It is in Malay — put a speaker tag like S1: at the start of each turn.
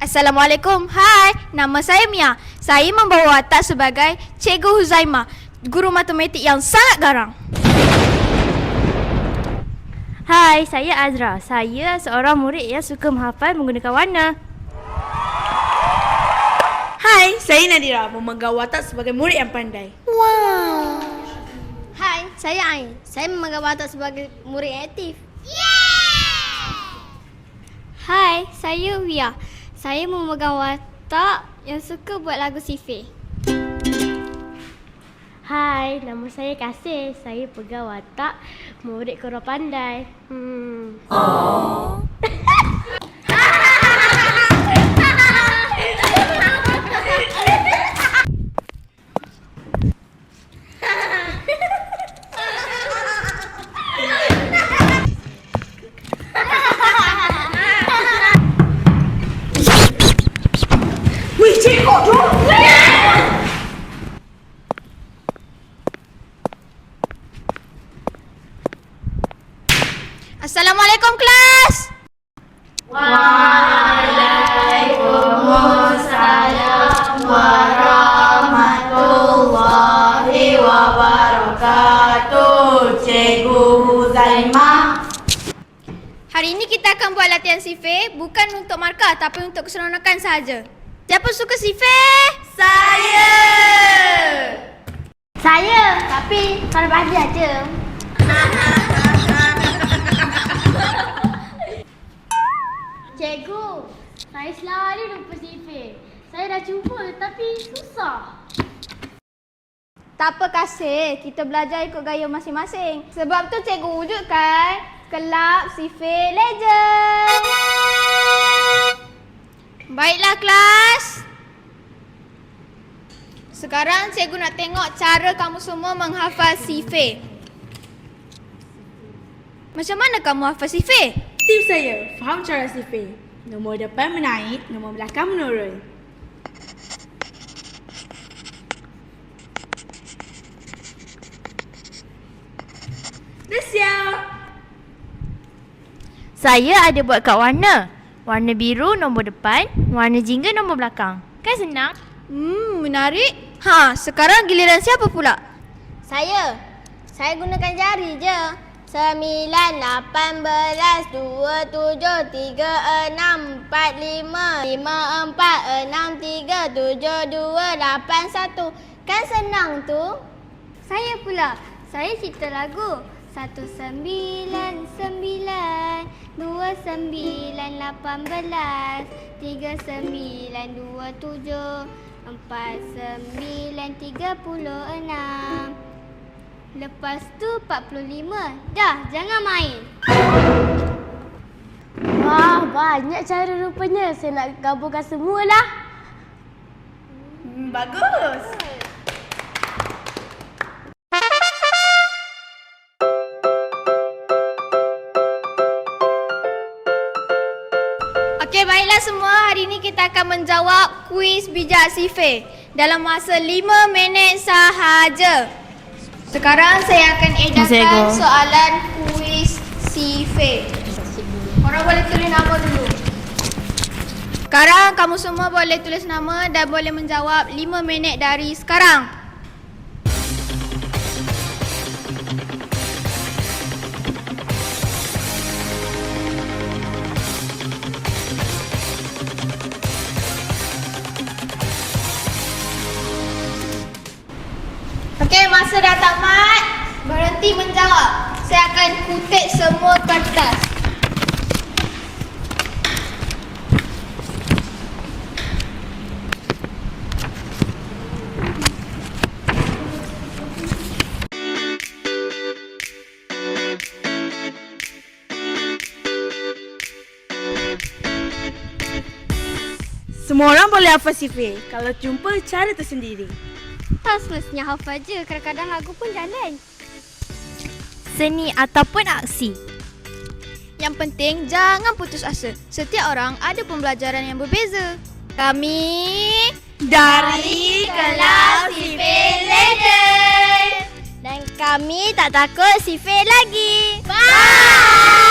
S1: Assalamualaikum. Hai, nama saya Mia. Saya membawa watak sebagai Cikgu Huzaimah, guru matematik yang sangat garang.
S2: Hai, saya Azra. Saya seorang murid yang suka menghafal menggunakan warna.
S3: Hai, saya Nadira, memegang watak sebagai murid yang pandai.
S4: Hai, saya Ain. Saya memegang watak sebagai murid yang aktif. Hai, saya Wia. Saya memegang watak yang suka buat lagu sifir.
S2: Hai, nama saya Kasih. Saya pegang watak murid kurang pandai.
S3: Wih, cikgu tu!
S1: Assalamualaikum kelas.
S2: Waalaikumsalam warahmatullahi wabarakatuh. Cikgu Huzaimah.
S1: Hari ini kita akan buat latihan sifir bukan untuk markah tapi untuk keseronokan sahaja. Siapa suka sifir?
S4: Saya, tapi kalau pagi aja.
S2: Cikgu, saya selalu lupa sifir. Saya dah cuba tapi susah.
S1: Tak apa Kasih, kita belajar ikut gaya masing-masing. Sebab tu cikgu wujudkan kelab sifir legend. Baiklah kelas. Sekarang cikgu nak tengok cara kamu semua menghafal sifir. Macam mana kamu hafal sifir?
S3: Tips saya, faham cara sifir. Nombor depan menaik, nombor belakang menurun. Dah siap.
S2: Saya ada buat kat warna. Warna biru nombor depan, warna jingga nombor belakang. Kan senang?
S1: Menarik. Sekarang giliran siapa pula?
S4: Saya gunakan jari je. 9, 18, 2, 7, 3, 6, 4, 5, 5, 4, 6, 3, 7, 2, 8, 1. Kan senang tu? Saya pula. Saya cipta lagu. 199, 29, 18, 39, 27, 49, 36. Lepas tu 45. Dah, jangan main.
S2: Wah, banyak cara rupanya. Saya nak gabungkan semualah.
S3: Bagus.
S1: Okey, baiklah semua. Hari ini kita akan menjawab kuis bijak sifir dalam masa 5 minit sahaja. Sekarang saya akan edarkan soalan kuis sifir. Korang boleh tulis nama dulu. Sekarang kamu semua boleh tulis nama dan boleh menjawab 5 minit dari sekarang. Okey, masa dah tamat. Berhenti menjawab. Saya akan kutip semua kertas.
S3: Semua orang boleh hafal sifir kalau jumpa cara tersendiri.
S4: Tak semestinya hafal je. Kadang-kadang lagu pun jalan.
S2: Seni ataupun aksi.
S1: Yang penting jangan putus asa. Setiap orang ada pembelajaran yang berbeza. Kami
S3: Dari
S1: kelas sifir legend.
S4: Dan kami tak takut sifir lagi.
S1: Bye.